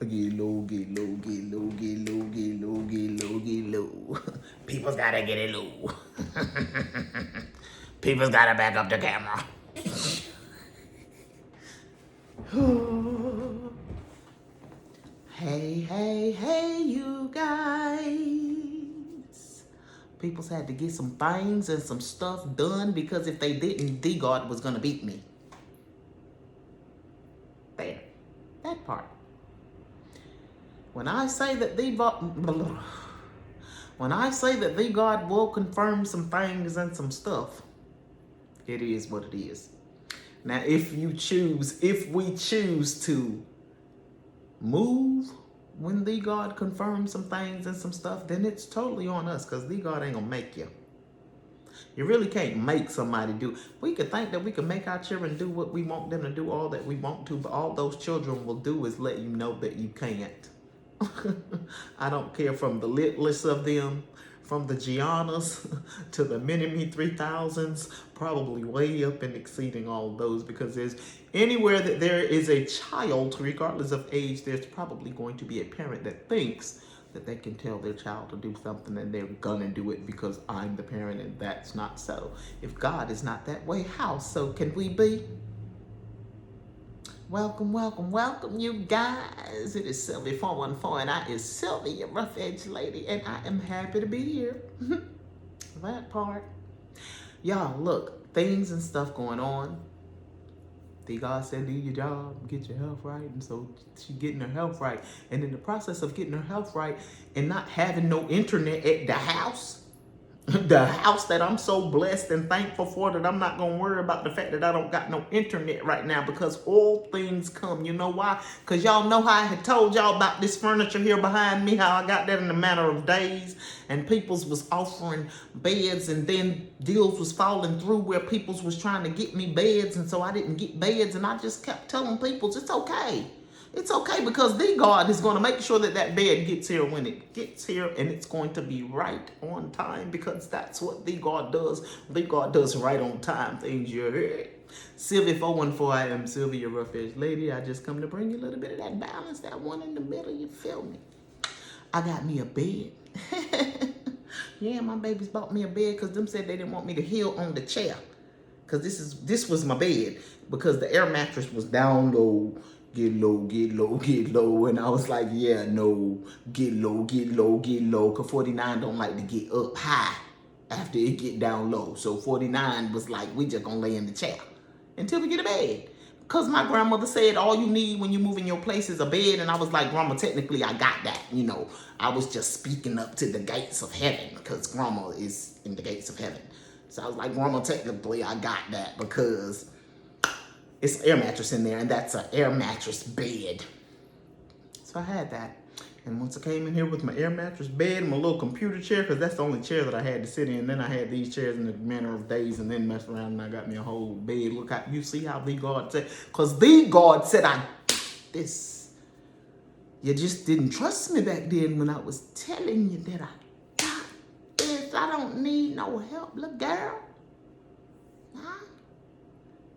Get low, get low, get low, get low, get low, get low, get low. People's gotta get it low. People's gotta back up the camera. Hey, hey, hey, you guys. People's had to get some things and some stuff done because if they didn't, D-God was gonna beat me. There. That part. When I say that the God will confirm some things and some stuff, it is what it is. Now, if we choose to move when the God confirms some things and some stuff, then it's totally on us, because the God ain't gonna make you. You really can't make somebody do. We could think that we can make our children do what we want them to do, all that we want to, but all those children will do is let you know that you can't. I don't care, from the littlest of them, from the Giannas to the Mini-Me 3000s, probably way up and exceeding all of those, because there's anywhere that there is a child, regardless of age, there's probably going to be a parent that thinks that they can tell their child to do something and they're gonna do it because I'm the parent, and that's not so. If God is not that way, how so can we be? Welcome, welcome, welcome, you guys. It is Sylvie 414, and I is Sylvie, your rough edge lady, and I am happy to be here. That part. Y'all, look, things and stuff going on. The God said, do your job, get your health right, and so she's getting her health right. And in the process of getting her health right and not having no internet at the house, the house that I'm so blessed and thankful for, that I'm not gonna worry about the fact that I don't got no internet right now, because all things come. You know why? Because y'all know how I had told y'all about this furniture here behind me, how I got that in a matter of days, and peoples was offering beds, and then deals was falling through where peoples was trying to get me beds, and so I didn't get beds, and I just kept telling peoples it's okay. It's okay, because the God is going to make sure that that bed gets here when it gets here, and it's going to be right on time, because that's what the God does. The God does right on time things. You heard? Sylvie 414, I am Sylvie, your rough edge lady. I just come to bring you a little bit of that balance, that one in the middle. You feel me? I got me a bed. Yeah, my babies bought me a bed because them said they didn't want me to heal on the chair, because this was my bed, because the air mattress was down low. Get low, get low, get low. And I was like, yeah, no, get low, get low, get low. Because 49 don't like to get up high after it get down low. So 49 was like, we just going to lay in the chair until we get a bed. Because my grandmother said all you need when you move in your place is a bed. And I was like, Grandma, technically I got that. You know, I was just speaking up to the gates of heaven, because Grandma is in the gates of heaven. So I was like, Grandma, technically I got that, because it's an air mattress in there, and that's an air mattress bed. So I had that. And once I came in here with my air mattress bed and my little computer chair, because that's the only chair that I had to sit in. Then I had these chairs in a manner of days, and then messed around and I got me a whole bed. Look how, you see how the God said, because the God said I this. You just didn't trust me back then when I was telling you that I got this. I don't need no help, little girl. Huh?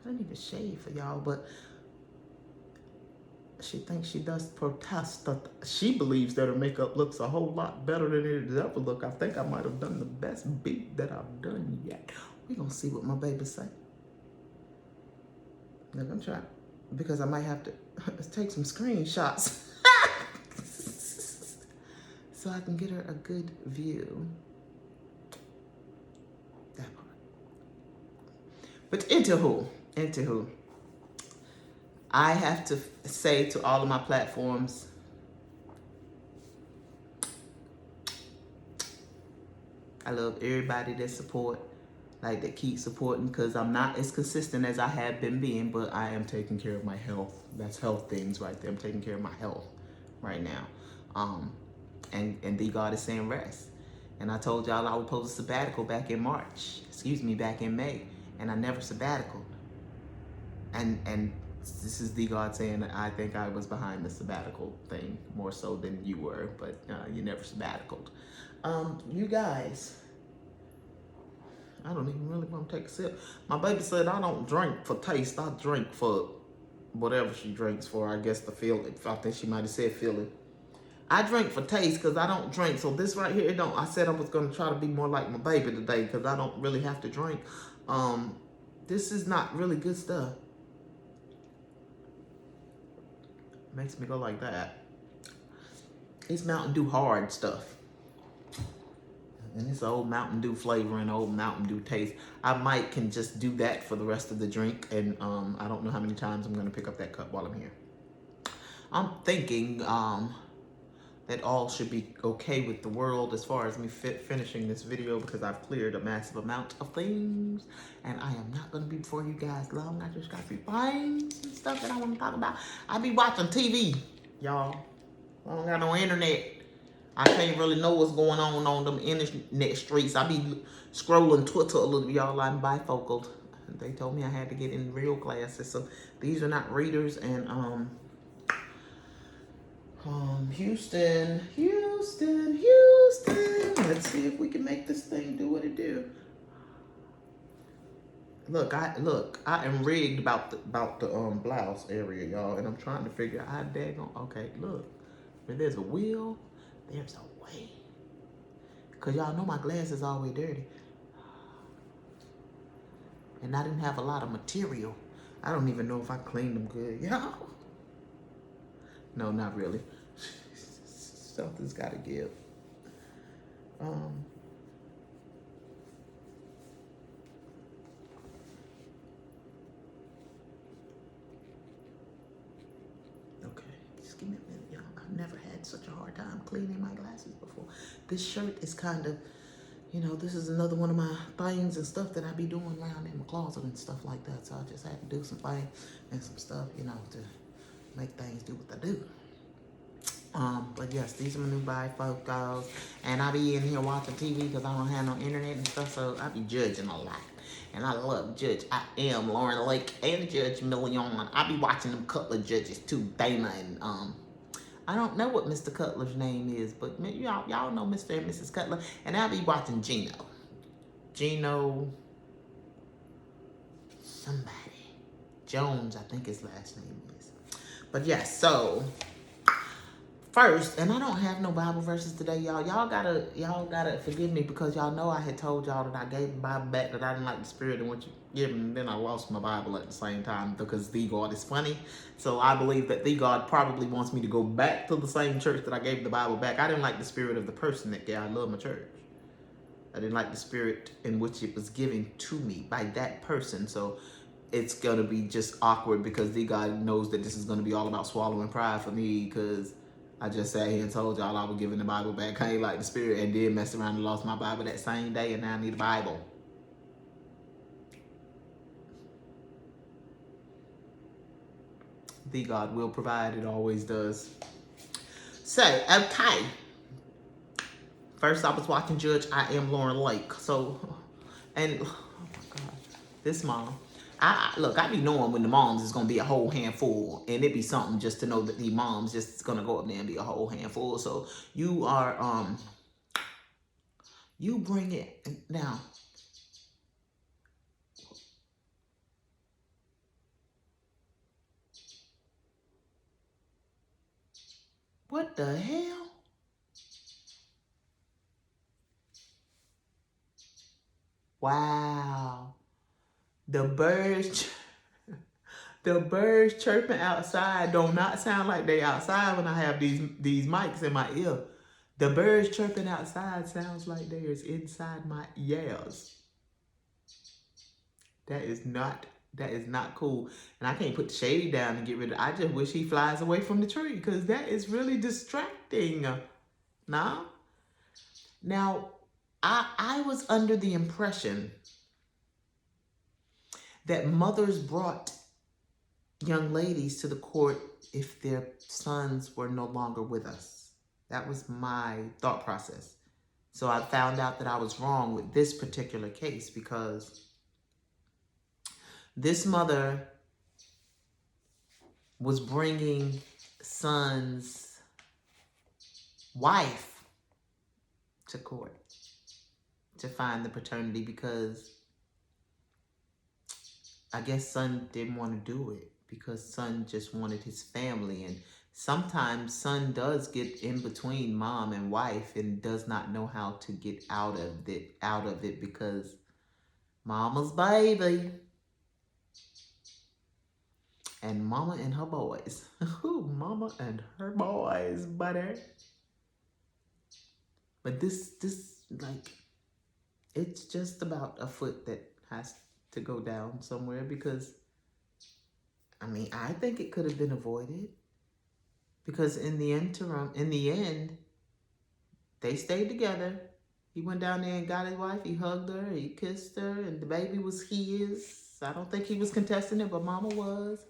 I didn't even shave for y'all, but she thinks she does protest. She believes that her makeup looks a whole lot better than it has ever looked. I think I might have done the best beat that I've done yet. We're going to see what my baby say. They're going to try, because I might have to take some screenshots so I can get her a good view. That part. But anywho, I have to say to all of my platforms, I love everybody that support, like that keep supporting, because I'm not as consistent as I have been being, but I am taking care of my health. That's health things right there. I'm taking care of my health right now. And the God is saying rest. And I told y'all I would post a sabbatical back in back in May, and I never sabbaticaled. And this is the God saying that I think I was behind the sabbatical thing more so than you were, but you never sabbaticaled. You guys, I don't even really want to take a sip. My baby said I don't drink for taste, I drink for whatever she drinks for. I guess the feeling. I think she might have said feeling. I drink for taste because I don't drink. So this right here, it don't. I said I was gonna try to be more like my baby today because I don't really have to drink. This is not really good stuff. Makes me go like that. It's Mountain Dew hard stuff. And it's old Mountain Dew flavor and old Mountain Dew taste. I might can just do that for the rest of the drink. And I don't know how many times I'm going to pick up that cup while I'm here. I'm thinking that all should be okay with the world as far as me finishing this video because I've cleared a massive amount of things. And I am not going to be before you guys long. I just got a few things and stuff that I want to talk about. I be watching TV, y'all. I don't got no internet. I can't really know what's going on them internet streets. I be scrolling Twitter a little, y'all. I'm bifocal. They told me I had to get in real classes. So these are not readers. And Houston. Let's see if we can make this thing do what it do. Look, I am rigged about the blouse area, y'all, and I'm trying to figure out how daggone. Okay, look, where there's a wheel, there's a way. Cause y'all know my glass is always dirty, and I didn't have a lot of material. I don't even know if I cleaned them good, y'all. No, not really. Something's got to give. Okay, just give me a minute, y'all. I've never had such a hard time cleaning my glasses before. This shirt is kind of, you know, this is another one of my things and stuff that I be doing around in my closet and stuff like that. So I just had to do some things and some stuff, you know, to make things do what they do. But yes, these are my new bifocals, and I be in here watching TV because I don't have no internet and stuff, so I be judging a lot. And I love Judge. I am Lauren Lake and Judge Million. I be watching them Cutler judges too, Dana and I don't know what Mr. Cutler's name is, but y'all know Mr. and Mrs. Cutler, and I be watching Gino somebody Jones, I think his last name is. But yes, so. First, and I don't have no Bible verses today, y'all. Y'all gotta forgive me because y'all know I had told y'all that I gave the Bible back, that I didn't like the spirit in which you give, and then I lost my Bible at the same time because the God is funny. So I believe that the God probably wants me to go back to the same church that I gave the Bible back. I didn't like the spirit of the person that I love my church. I didn't like the spirit in which it was given to me by that person. So it's gonna be just awkward because the God knows that this is gonna be all about swallowing pride for me because I just sat here and told y'all I was giving the Bible back. I ain't like the spirit and did mess around and lost my Bible that same day, and now I need a Bible. The God will provide, it always does. So, okay. First I was watching Judge I Am Lauren Lake. So, and oh my God, this mom. Look, I be knowing when the moms is gonna be a whole handful, and it be something just to know that the moms just gonna go up there and be a whole handful. So you are you bring it now. What the hell? Wow. The birds chirping outside do not sound like they outside when I have these mics in my ear. The birds chirping outside sounds like they is inside my ears. That is not cool. And I can't put the shade down and get rid of it. I just wish he flies away from the tree because that is really distracting. Nah? Now, I was under the impression that mothers brought young ladies to the court if their sons were no longer with us. That was my thought process. So I found out that I was wrong with this particular case because this mother was bringing son's wife to court to find the paternity because I guess son didn't want to do it. because son just wanted his family. And sometimes son does get in between mom and wife and does not know how to get out of it because mama's baby and mama and her boys. Mama and her boys, buddy. But this like, it's just about a foot that has to go down somewhere because, I mean, I think it could have been avoided because in the end, they stayed together. He went down there and got his wife. He hugged her, he kissed her, and the baby was his. I don't think he was contesting it, but mama was.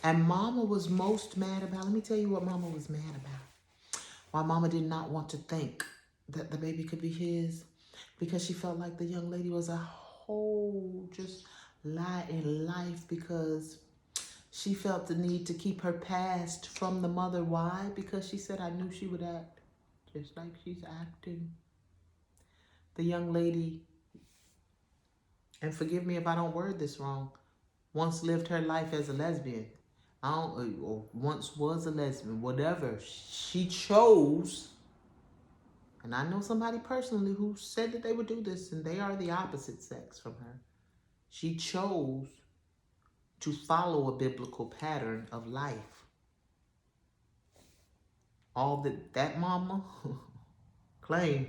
And mama was most mad about, let me tell you what mama was mad about. Why mama did not want to think that the baby could be his, because she felt like the young lady was a whole just lie in life, because she felt the need to keep her past from the mother. Why? Because she said, I knew she would act just like she's acting. The young lady, and forgive me if I don't word this wrong, once lived her life as a lesbian. Or once was a lesbian, whatever. She chose, and I know somebody personally who said that they would do this, and they are the opposite sex from her. She chose to follow a biblical pattern of life. All that mama claimed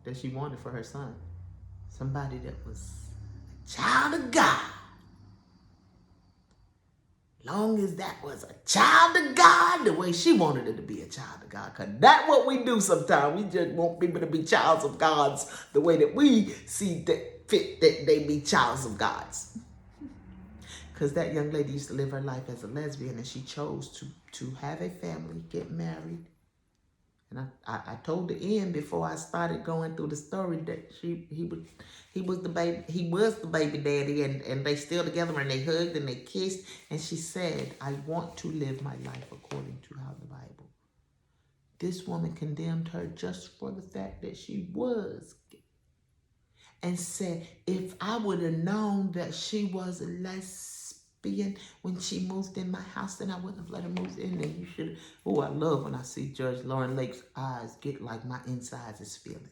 that she wanted for her son. Somebody that was a child of God. Long as that was a child of God, the way she wanted it to be a child of God. Because that's what we do sometimes. We just want people to be childs of Gods the way that we see that fit that they be childs of Gods. Because that young lady used to live her life as a lesbian, and she chose to have a family, get married. And I told the end before I started going through the story that he was the baby daddy, and they still together, and they hugged and they kissed. And she said, I want to live my life according to how the Bible. This woman condemned her just for the fact that she was gay. And said, if I would have known that she was a lesbian when she moved in my house, then I wouldn't have let her move in. And you should. Oh, I love when I see Judge Lauren Lake's eyes get like my insides is feeling.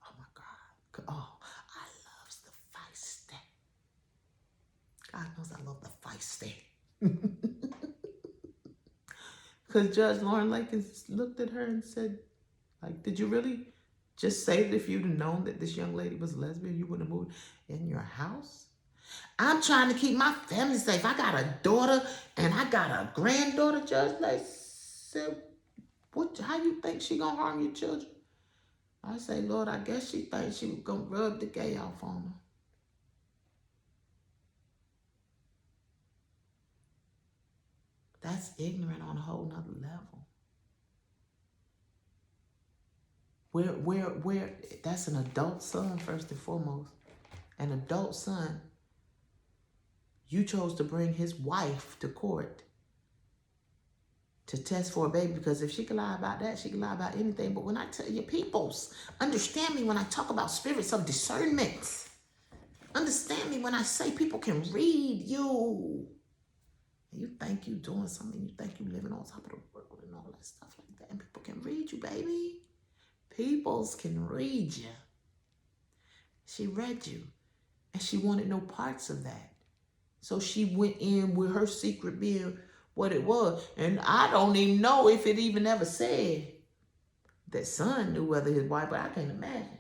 Oh my God. Oh, I love the feisty. God knows I love the feisty. Because Judge Lauren Lake looked at her and said, like, did you really just say that if you'd have known that this young lady was lesbian, you wouldn't have moved in your house? I'm trying to keep my family safe. I got a daughter and I got a granddaughter. Judge Lake said, how you think she gonna harm your children? I say, Lord, I guess she thinks she was gonna rub the gay off on her. That's ignorant on a whole nother level. Where that's an adult son, first and foremost. An adult son. You chose to bring his wife to court to test for a baby, because if she can lie about that, she can lie about anything. But when I tell you, peoples, understand me when I talk about spirits of discernment. Understand me when I say people can read you. You think you doing something, you think you living on top of the world and all that stuff like that. And people can read you, baby. Peoples can read you. She read you, and she wanted no parts of that. So she went in with her secret being what it was. And I don't even know if it even ever said that son knew whether his wife, but I can't imagine.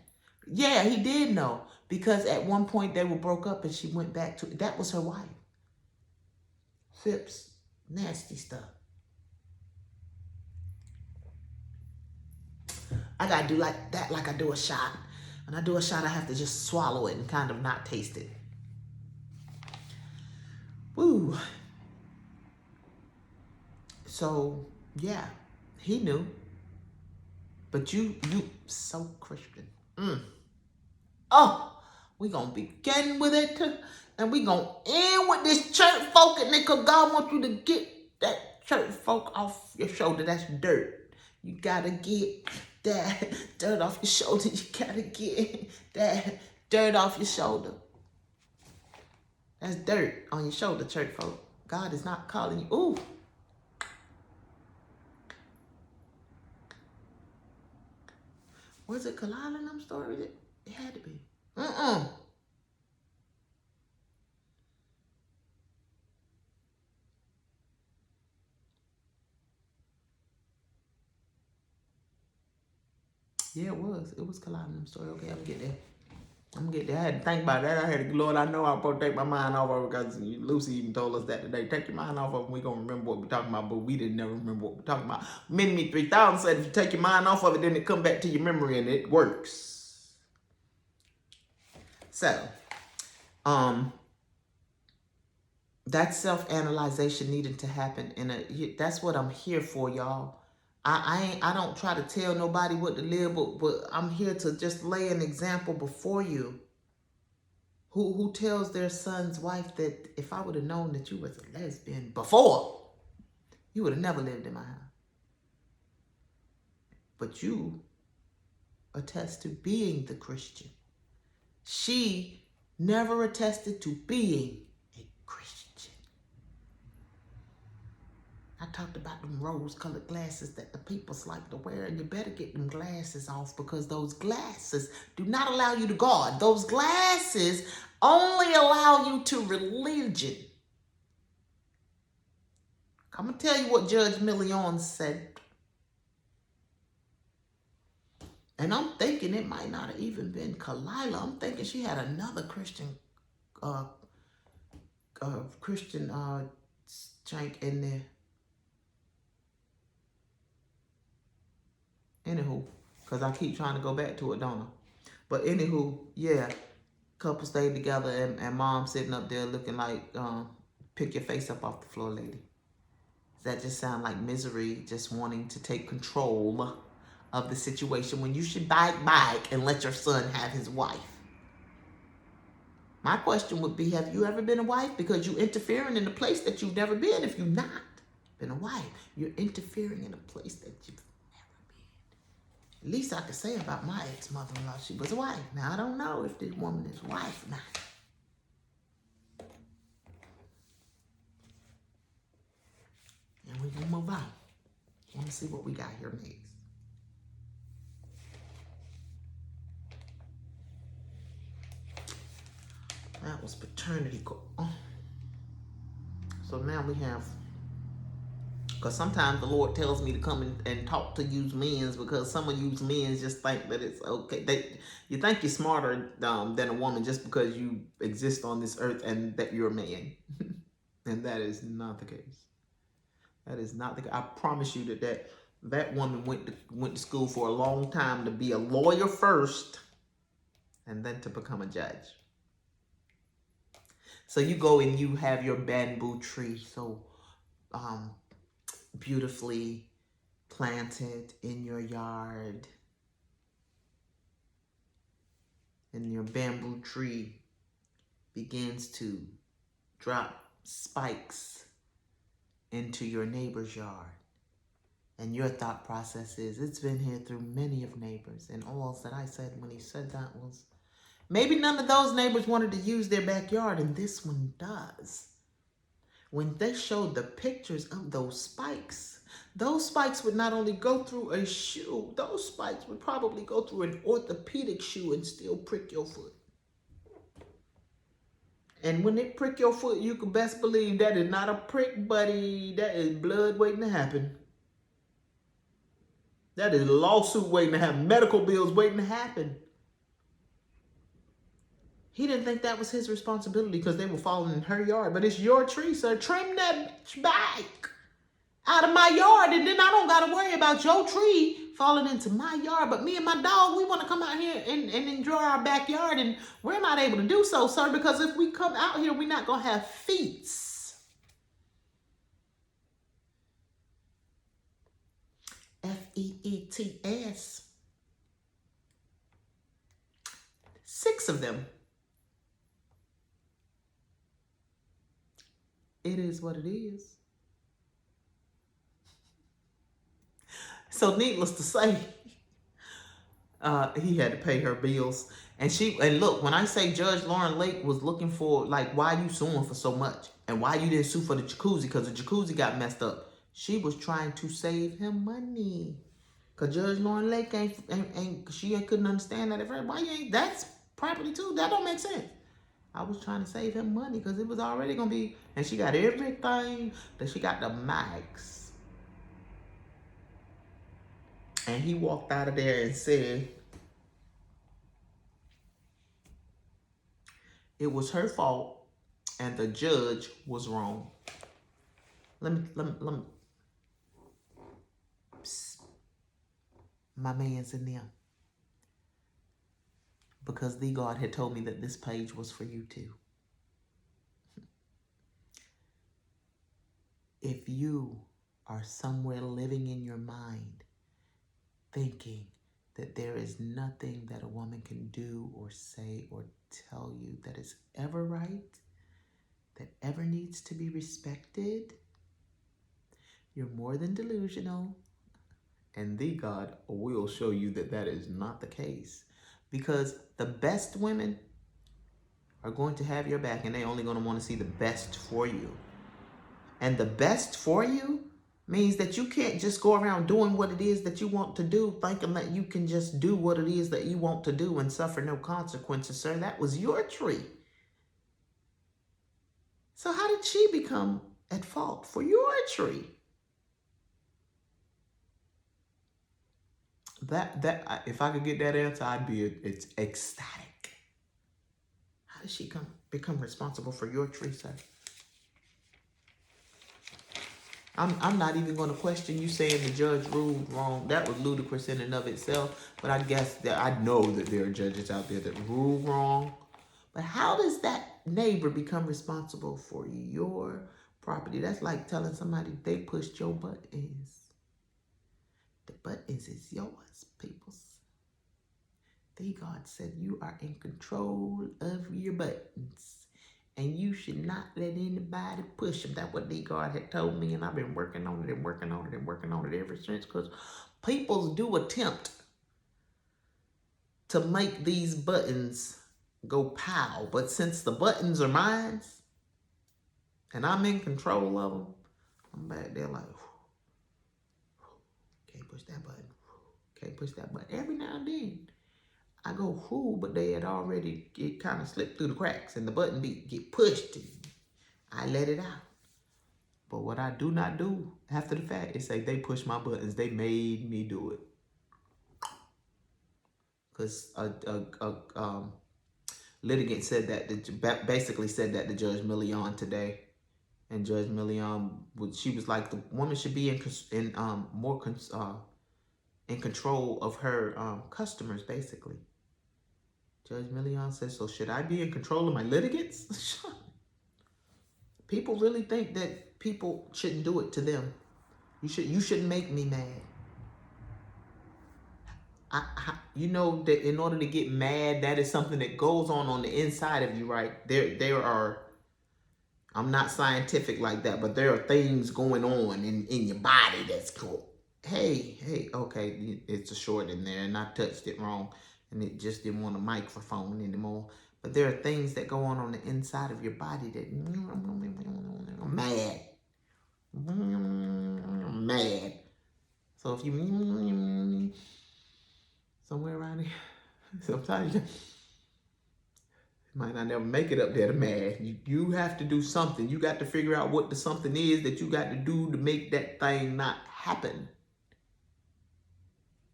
Yeah, he did know, because at one point they were broke up and she went back to, that was her wife. Phipps, nasty stuff. I gotta do like that, like I do a shot. When I do a shot, I have to just swallow it and kind of not taste it. Woo. So, yeah, he knew. But you so Christian. Oh, we gonna begin with it, and we gonna end with this church folk, and because God wants you to get that church folk off your shoulder. That's dirt. You gotta get that dirt off your shoulder. You gotta get that dirt off your shoulder. That's dirt on your shoulder, church folk. God is not calling you. Ooh. Was it Kalila and them stories? It had to be. Yeah, it was. It was Kalila and them story. Okay, I'm gonna get there. I had to think about that. I had to, Lord, I know I'm supposed to take my mind off of it because Lucy even told us that today. Take your mind off of it, we're going to remember what we're talking about, but we didn't never remember what we're talking about. Mini 3000 said if you take your mind off of it, then it come back to your memory and it works. So, that self-analyzation needed to happen. That's what I'm here for, y'all. I don't try to tell nobody what to live, but I'm here to just lay an example before you. Who tells their son's wife that if I would have known that you was a lesbian before, you would have never lived in my house. But you attest to being the Christian. She never attested to being a Christian. I talked about them rose-colored glasses that the peoples like to wear, and you better get them glasses off because those glasses do not allow you to God. Those glasses only allow you to religion. I'm going to tell you what Judge Million said. And I'm thinking it might not have even been Kalila. I'm thinking she had another Christian jank in there. Anywho, because I keep trying to go back to it, don't I? But anywho, yeah, couple stayed together and mom sitting up there looking like, pick your face up off the floor, lady. Does that just sound like misery, just wanting to take control of the situation when you should bite back and let your son have his wife? My question would be, have you ever been a wife? Because you're interfering in a place that you've never been. If you've not been a wife, you're interfering in a place that you've At least I could say about my ex-mother-in-law, she was a wife. Now, I don't know if this woman is a wife or not. And we're going to move on. Let me see what we got here next. That was paternity. So now we have... Because sometimes the Lord tells me to come and talk to use men's because some of you men's just think that it's okay. You think you're smarter than a woman just because you exist on this earth and that you're a man. And that is not the case. That is not the case. I promise you that woman went to school for a long time to be a lawyer first and then to become a judge. So you go and you have your bamboo tree. So, beautifully planted in your yard, and your bamboo tree begins to drop spikes into your neighbor's yard, and your thought process is, it's been here through many of neighbors, and all that I said when he said that was, maybe none of those neighbors wanted to use their backyard, and this one does. When they showed the pictures of those spikes would not only go through a shoe, those spikes would probably go through an orthopedic shoe and still prick your foot. And when it prick your foot, you can best believe that is not a prick, buddy. That is blood waiting to happen. That is a lawsuit waiting to happen, medical bills waiting to happen. He didn't think that was his responsibility because they were falling in her yard. But it's your tree, sir. Trim that bitch back out of my yard, and then I don't got to worry about your tree falling into my yard. But me and my dog, we want to come out here and enjoy our backyard, and we're not able to do so, sir, because if we come out here, we're not going to have feets. F-E-E-T-S. 6 of them. It is what it is. So needless to say, He had to pay her bills. And look, when I say Judge Lauren Lake was looking for, like, why you suing for so much? And why you didn't sue for the jacuzzi? Because the jacuzzi got messed up. She was trying to save him money. Because Judge Lauren Lake she couldn't understand that at first. Why you ain't, that's property too. That don't make sense. I was trying to save him money because it was already going to be, and she got everything, that she got the max. And he walked out of there and said, it was her fault and the judge was wrong. Let me, psst, my man's in there. Because the God had told me that this page was for you too. If you are somewhere living in your mind thinking that there is nothing that a woman can do or say or tell you that is ever right, that ever needs to be respected, you're more than delusional, and the God will show you that that is not the case. Because the best women are going to have your back, and they're only going to want to see the best for you. And the best for you means that you can't just go around doing what it is that you want to do, thinking that you can just do what it is that you want to do and suffer no consequences, sir. That was your tree. So how did she become at fault for your tree? If I could get that answer, I'd be ecstatic. How did she become responsible for your tree, sir? I'm not even going to question you saying the judge ruled wrong. That was ludicrous in and of itself. But I guess that I know that there are judges out there that rule wrong. But how does that neighbor become responsible for your property? That's like telling somebody they pushed your buttons. The buttons is yours, peoples. The God said you are in control of your buttons. And you should not let anybody push them. That's what the God had told me, and I've been working on it and working on it and working on it ever since. Because people do attempt to make these buttons go pow. But since the buttons are mine, and I'm in control of them, I'm back there like, can't push that button. Can't push that button. Every now and then, I go, whoo, but they had already, it kind of slipped through the cracks and the button get pushed and I let it out. But what I do not do after the fact is say they pushed my buttons. They made me do it. Because a litigant said that, basically said that to Judge Millian today. And Judge Millian, she was like, the woman should be in control of her customers, basically. Judge Millian says, so should I be in control of my litigants? People really think that people shouldn't do it to them. You shouldn't make me mad. You know that in order to get mad, that is something that goes on the inside of you, right? There are, I'm not scientific like that, but there are things going on in your body that's cool. Hey, okay, it's a short in there and I touched it wrong and it just didn't want a microphone anymore. But there are things that go on the inside of your body that mad. So if you somewhere around here, sometimes you might not never make it up there to mad. You have to do something. You got to figure out what the something is that you got to do to make that thing not happen.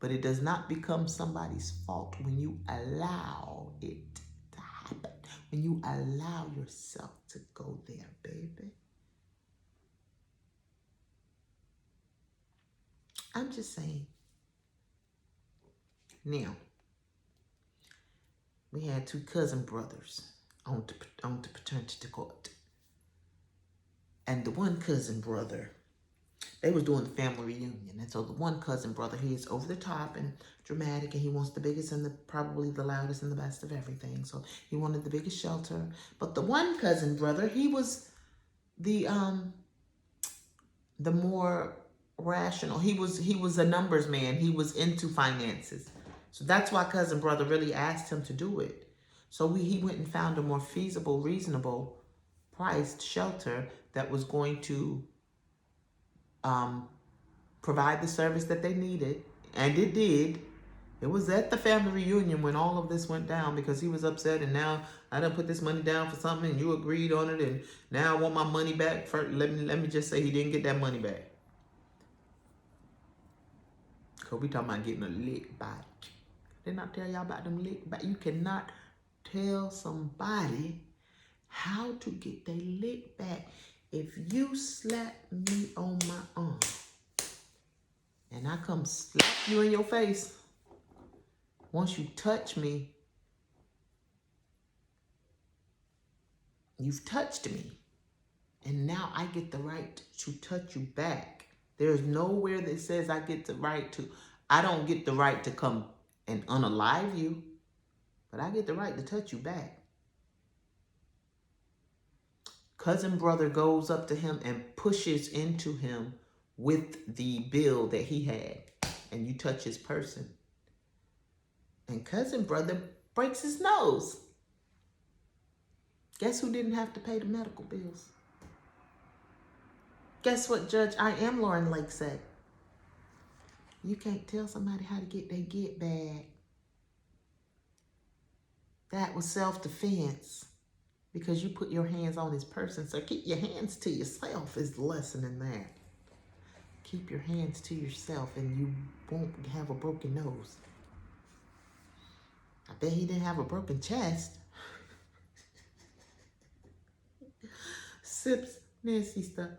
But it does not become somebody's fault when you allow it to happen. When you allow yourself to go there, baby. I'm just saying. Now, we had two cousin brothers on the paternity court. And the one cousin brother, they was doing the family reunion. And so the one cousin brother, he is over the top and dramatic, and he wants the biggest and probably the loudest and the best of everything. So he wanted the biggest shelter. But the one cousin brother, he was the more rational. He was a numbers man. He was into finances. So that's why cousin brother really asked him to do it. So he went and found a more feasible, reasonable priced shelter that was going to provide the service that they needed. And it did. It was at the family reunion when all of this went down because he was upset, and now I done put this money down for something and you agreed on it, and now I want my money back. First, let me just say he didn't get that money back. Because we talking about getting a lick back. Didn't I tell y'all about them lick back? You cannot tell somebody how to get their lick back. If you slap me on my arm and I come slap you in your face, once you touch me, you've touched me. And now I get the right to touch you back. There's nowhere that says I get the right to, I don't get the right to come and unalive you, but I get the right to touch you back. Cousin brother goes up to him and pushes into him with the bill that he had, and you touch his person. And cousin brother breaks his nose. Guess who didn't have to pay the medical bills? Guess what Judge I Am Lauren Lake said? You can't tell somebody how to get their get back. That was self-defense because you put your hands on his person. So keep your hands to yourself is the lesson in that. Keep your hands to yourself and you won't have a broken nose. I bet he didn't have a broken chest. Sips nasty stuff.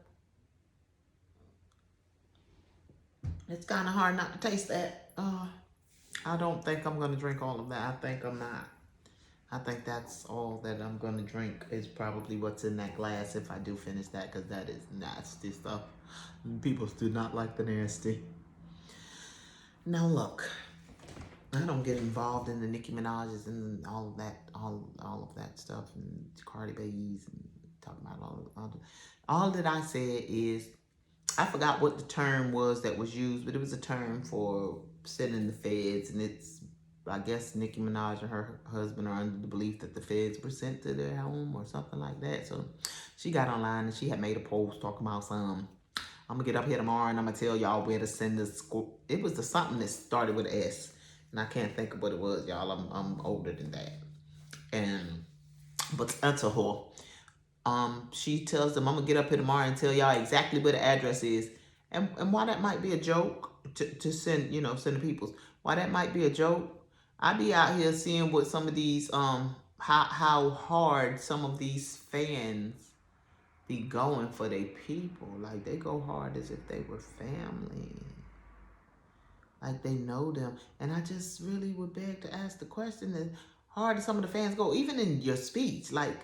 It's kind of hard not to taste that. I don't think I'm going to drink all of that. I think I'm not. I think that's all that I'm going to drink is probably what's in that glass if I do finish that, because that is nasty stuff. People do not like the nasty. Now look, I don't get involved in the Nicki Minaj's and all of that, all of that stuff, and Cardi B's and talking about all that I said is, I forgot what the term was that was used, but it was a term for sending the feds, and it's, I guess Nicki Minaj and her husband are under the belief that the feds were sent to their home or something like that. So she got online and she had made a post talking about some, I'm gonna get up here tomorrow and I'm gonna tell y'all where to send this. It was the something that started with an S, and I can't think of what it was, y'all. I'm older than that. But that's a whore. She tells them, I'm gonna get up here tomorrow and tell y'all exactly where the address is. And why that might be a joke to send, send the peoples. Why that might be a joke. I be out here seeing what some of these, how hard some of these fans be going for their people. Like, they go hard as if they were family. Like, they know them. And I just really would beg to ask the question, as hard as some of the fans go, even in your speech, like,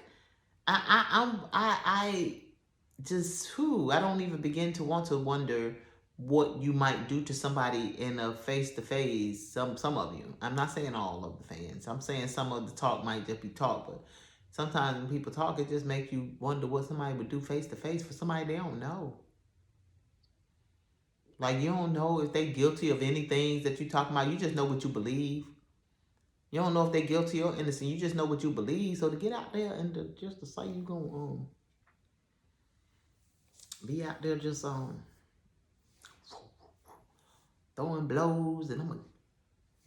I don't even begin to want to wonder what you might do to somebody in a face-to-face, some of you. I'm not saying all of the fans. I'm saying some of the talk might just be talk, but sometimes when people talk, it just makes you wonder what somebody would do face-to-face for somebody they don't know. Like, you don't know if they're guilty of anything that you're talking about. You just know what you believe. You don't know if they're guilty or innocent. You just know what you believe. So to get out there and just to say you're going to be out there just throwing blows, and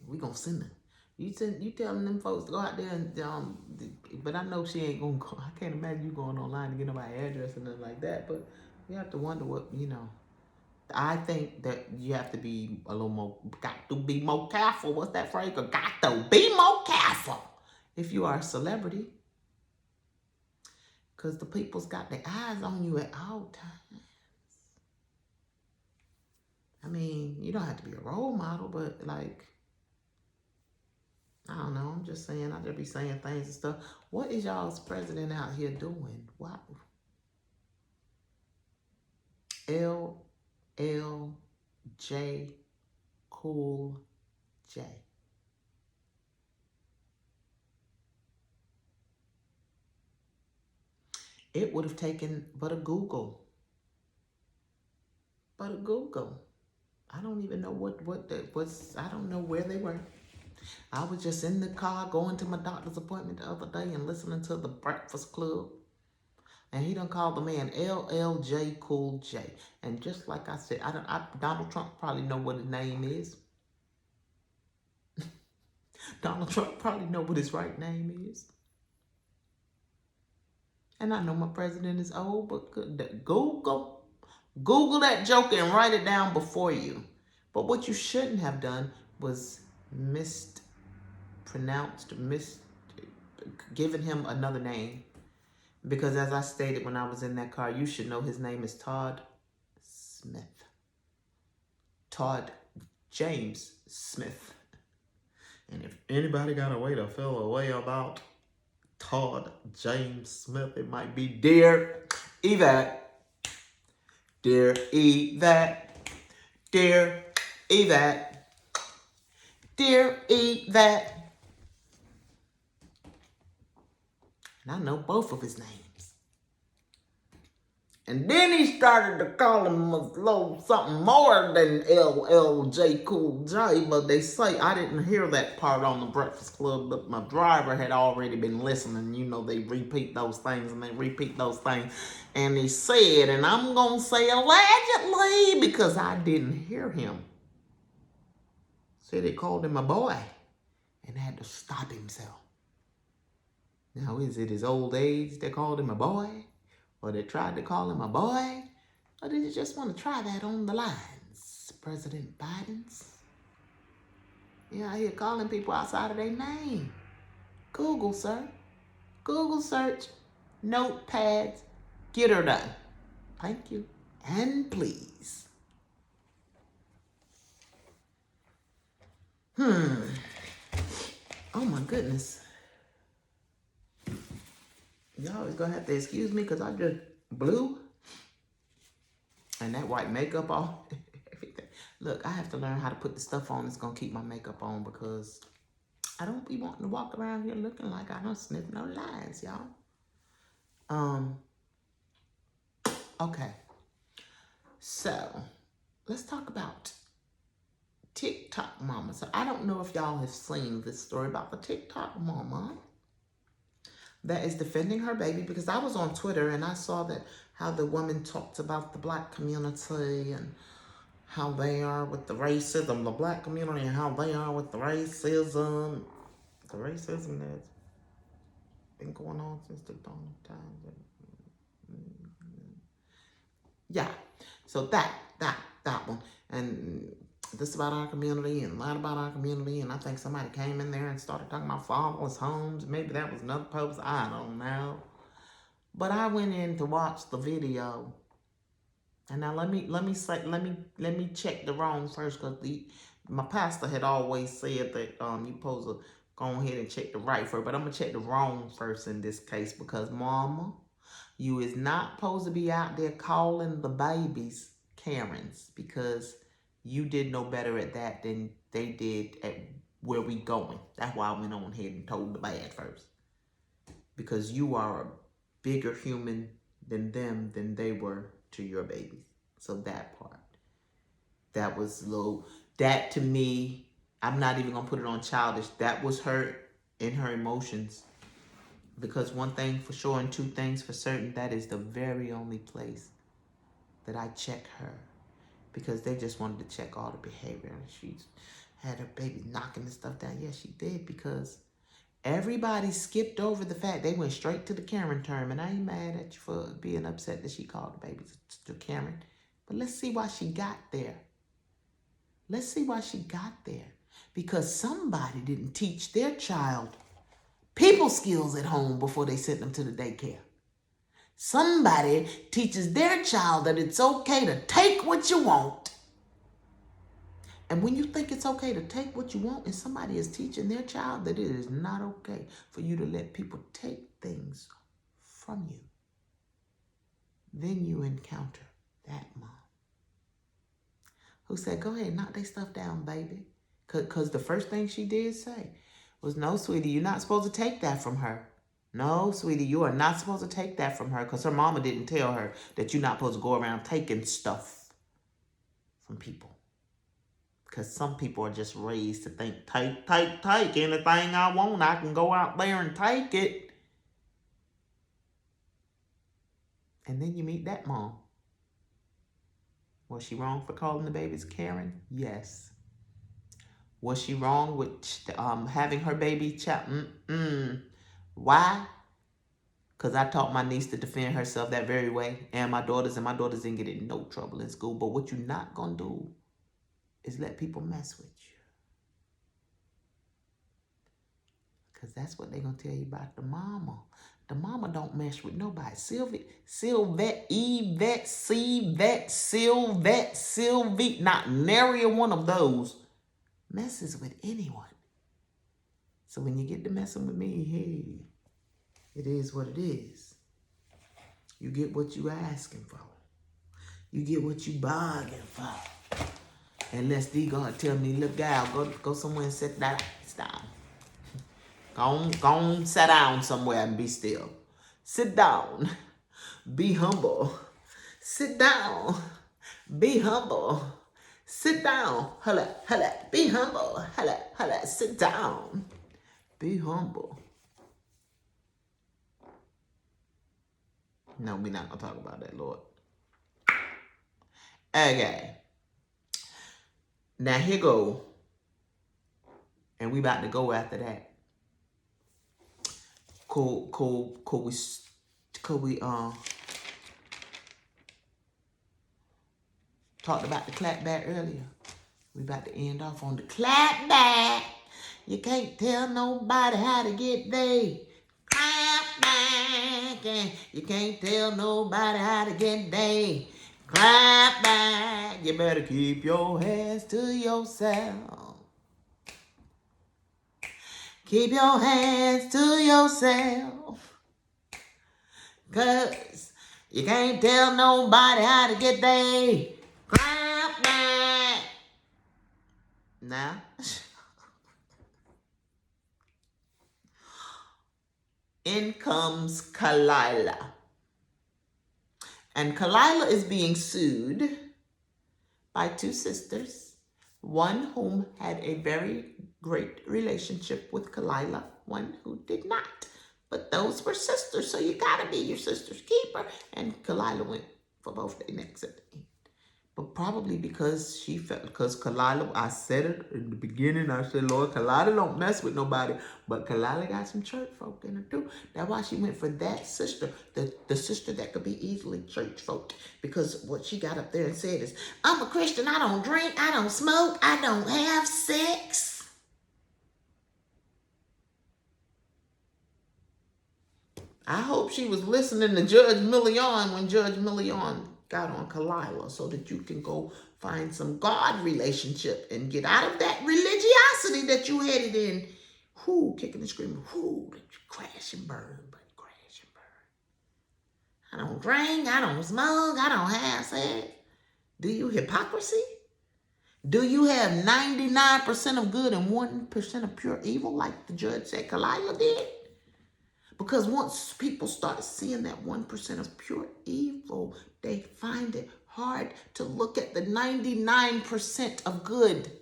we gonna send them. You telling them folks to go out there and but I know she ain't gonna go. I can't imagine you going online to get nobody's address and nothing like that. But you have to wonder what I think that you have to be a little more, got to be more careful. What's that phrase? Got to be more careful if you are a celebrity. Because the people's got their eyes on you at all times. I mean, you don't have to be a role model, but like, I don't know. I'm just saying, I just be saying things and stuff. What is y'all's president out here doing? What? LJ Cool J. It would have taken but a Google. I don't even know what I don't know where they were. I was just in the car going to my doctor's appointment the other day and listening to the Breakfast Club. And he done called the man LLJ Cool J. And just like I said, Donald Trump probably know what his name is. Donald Trump probably know what his right name is. And I know my president is old, but Google that joker and write it down before you. But what you shouldn't have done was given him another name. Because as I stated when I was in that car, you should know his name is Todd Smith. Todd James Smith. And if anybody got a way to feel a way about Todd James Smith, it might be Dear Yvette. Dear Yvette. Dear Yvette. Dear Yvette. And I know both of his names. And then he started to call him a little something more than LLJ Cool J, but they say, I didn't hear that part on the Breakfast Club, but my driver had already been listening. You know, they repeat those things and they repeat those things. And he said, and I'm going to say allegedly because I didn't hear him. Said they called him a boy and had to stop himself. Now, is it his old age they called him a boy? Or they tried to call him a boy? Or did you just want to try that on the lines, President Biden's? Yeah, I hear calling people outside of their name. Google, sir. Google search, notepads, get her done. Thank you. And please. Oh my goodness. Y'all is gonna have to excuse me because I just blew. And that white makeup on. Everything. Look, I have to learn how to put the stuff on that's gonna keep my makeup on because I don't be wanting to walk around here looking like I don't sniff no lines, y'all. Okay. So, let's talk about TikTok mama. So, I don't know if y'all have seen this story about the TikTok mama that is defending her baby, because I was on Twitter and I saw that how the woman talked about the black community and how they are with the racism, the black community, and how they are with the racism that's been going on since the dawn of time. Yeah, so that one, and this about our community and that about our community, and I think somebody came in there and started talking about fatherless homes. Maybe that was another post. I don't know. But I went in to watch the video, and now let me check the wrong first, because my pastor had always said that you supposed to go ahead and check the right first, but I'm gonna check the wrong first in this case, because mama, you is not supposed to be out there calling the babies Karens, because you did no better at that than they did at where we going. That's why I went on ahead and told the bad first. Because you are a bigger human than them than they were to your babies. So that part. That was low. That to me, I'm not even going to put it on childish. That was her in her emotions. Because one thing for sure and two things for certain, that is the very only place that I check her. Because they just wanted to check all the behavior. And she had her baby knocking the stuff down. Yeah, she did. Because everybody skipped over the fact they went straight to the Karen term. And I ain't mad at you for being upset that she called the baby to Karen. But let's see why she got there. Let's see why she got there. Because somebody didn't teach their child people skills at home before they sent them to the daycare. Somebody teaches their child that it's okay to take what you want. And when you think it's okay to take what you want, and somebody is teaching their child that it is not okay for you to let people take things from you, then you encounter that mom who said, go ahead, knock their stuff down, baby. Because the first thing she did say was, no, sweetie, you're not supposed to take that from her. No, sweetie, you are not supposed to take that from her, because her mama didn't tell her that you're not supposed to go around taking stuff from people. Because some people are just raised to think, take. Anything I want, I can go out there and take it. And then you meet that mom. Was she wrong for calling the babies Karen? Yes. Was she wrong with having her baby Why? Because I taught my niece to defend herself that very way. And my daughters didn't get in no trouble in school. But what you're not going to do is let people mess with you. Because that's what they're going to tell you about the mama. The mama don't mess with nobody. Sylvie, not nary one of those messes with anyone. So when you get to messing with me, hey, it is what it is. You get what you asking for. You get what you bargaining for. Unless they gonna tell me, look, gal, go somewhere and sit down. Go on, sit down somewhere and be still. Sit down. Be humble. Sit down. Be humble. Sit down. Holla. Be humble. Holla. Sit down. Be humble. No, we're not going to talk about that, Lord. Okay. Now, here go. And we about to go after that. Could we talked about the clap back earlier. We about to end off on the clap back. You can't tell nobody how to get they clap back. And you can't tell nobody how to get they clap back. You better keep your hands to yourself. Keep your hands to yourself. 'Cause you can't tell nobody how to get they clap back. Now, in comes Kalila. And Kalila is being sued by two sisters. One whom had a very great relationship with Kalila, one who did not. But those were sisters, so you gotta be your sister's keeper. And Kalila went for both their necks at the end. But probably because Kalila, I said it in the beginning, I said, Lord, Kalila don't mess with nobody. But Kalila got some church folk in her too. That's why she went for that sister, the sister that could be easily church folk. Because what she got up there and said is, I'm a Christian, I don't drink, I don't smoke, I don't have sex. I hope she was listening to Judge Million when Judge Million got on Kalila so that you can go find some God relationship and get out of that religiosity that you headed in. Whoo, kicking and screaming. Whoo, crash and burn, but crash and burn. I don't drink, I don't smoke, I don't have sex. Do you hypocrisy? Do you have 99% of good and 1% of pure evil like the judge said Kalila did? Because once people start seeing that 1% of pure evil, they find it hard to look at the 99% of good.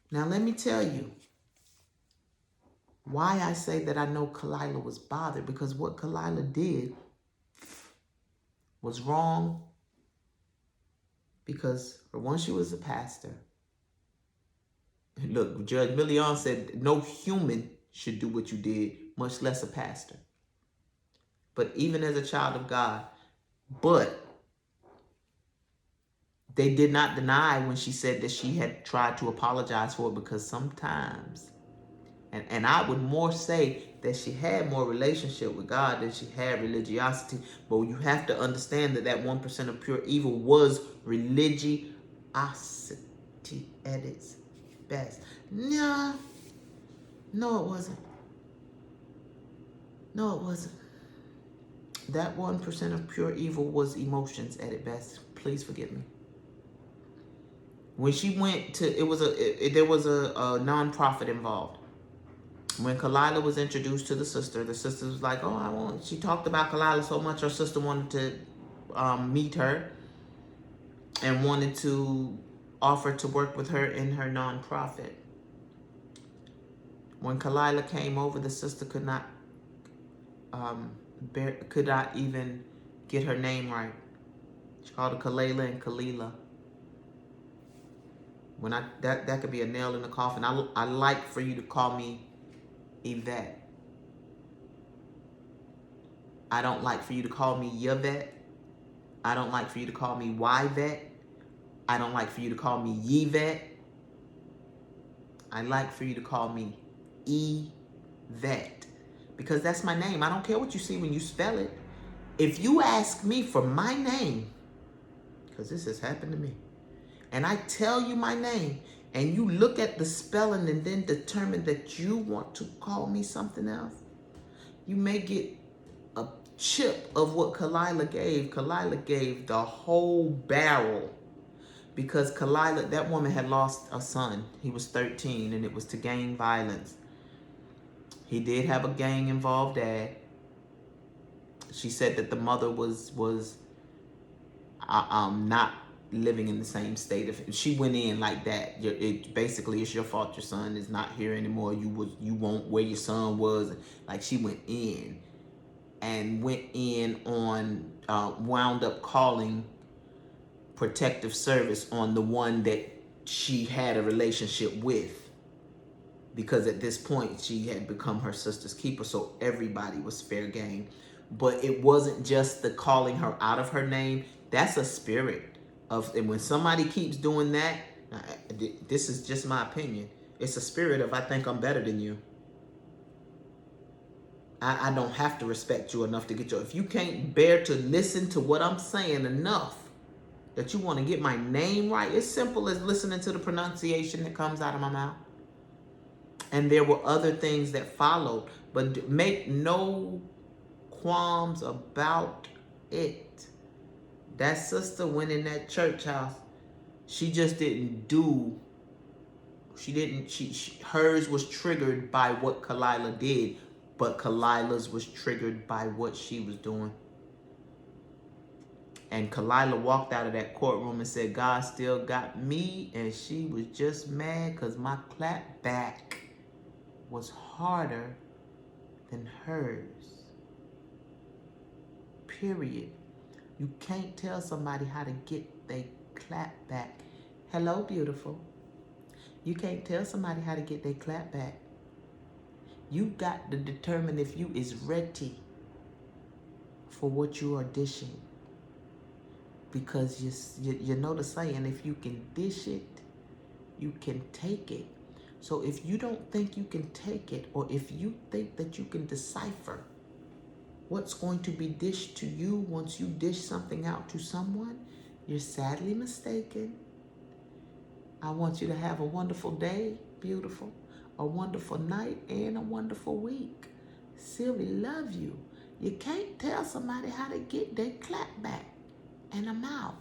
Now, let me tell you why I say that I know Kalila was bothered. Because what Kalila did was wrong. Because for one, she was a pastor. Look, Judge Million said no human should do what you did, much less a pastor. But even as a child of God, but they did not deny when she said that she had tried to apologize for it, because sometimes, and I would more say that she had more relationship with God than she had religiosity. But you have to understand that that 1% of pure evil was religiosity at its best. No, it wasn't. No, it wasn't. That 1% of pure evil was emotions at its best. Please forgive me. When she went to, there was a nonprofit involved. When Kalila was introduced to the sister was like, she talked about Kalila so much, her sister wanted to meet her and wanted to offer to work with her in her nonprofit. When Kalila came over, the sister could not even get her name right. She called her Kalela and Kalila. When that could be a nail in the coffin. I like for you to call me Yvette. I don't like for you to call me Yvette. I don't like for you to call me Yvette. I don't like for you to call me Yvette. I like for you to call me Yvette, because that's my name. I don't care what you see when you spell it. If you ask me for my name, because this has happened to me, and I tell you my name, and you look at the spelling and then determine that you want to call me something else, you may get a chip of what Kalila gave. Kalila gave the whole barrel, because Kalila, that woman had lost a son. He was 13, and it was to gang violence. He did have a gang-involved dad. She said that the mother was not living in the same state. If she went in like that, it basically, it's your fault. Your son is not here anymore. You won't where your son was. Like, she went in on wound up calling protective service on the one that she had a relationship with, because at this point she had become her sister's keeper, so everybody was fair game. But it wasn't just the calling her out of her name. That's a spirit of, and when somebody keeps doing that, this is just my opinion, it's a spirit of, I think I'm better than you. I don't have to respect you enough to get your, if you can't bear to listen to what I'm saying enough that you want to get my name right, it's simple as listening to the pronunciation that comes out of my mouth. And there were other things that followed, but make no qualms about it. That sister went in that church house. She just didn't do, hers was triggered by what Kalila did, but Kalila's was triggered by what she was doing. And Kalila walked out of that courtroom and said, God still got me, and she was just mad because my clap back was harder than hers. Period. You can't tell somebody how to get their clap back. Hello, beautiful. You can't tell somebody how to get their clap back. You got to determine if you is ready for what you are dishing. Because you know the saying, if you can dish it, you can take it. So if you don't think you can take it, or if you think that you can decipher what's going to be dished to you once you dish something out to someone, you're sadly mistaken. I want you to have a wonderful day, beautiful, a wonderful night, and a wonderful week. Sylvie, love you. You can't tell somebody how to get their clap back. And I'm out.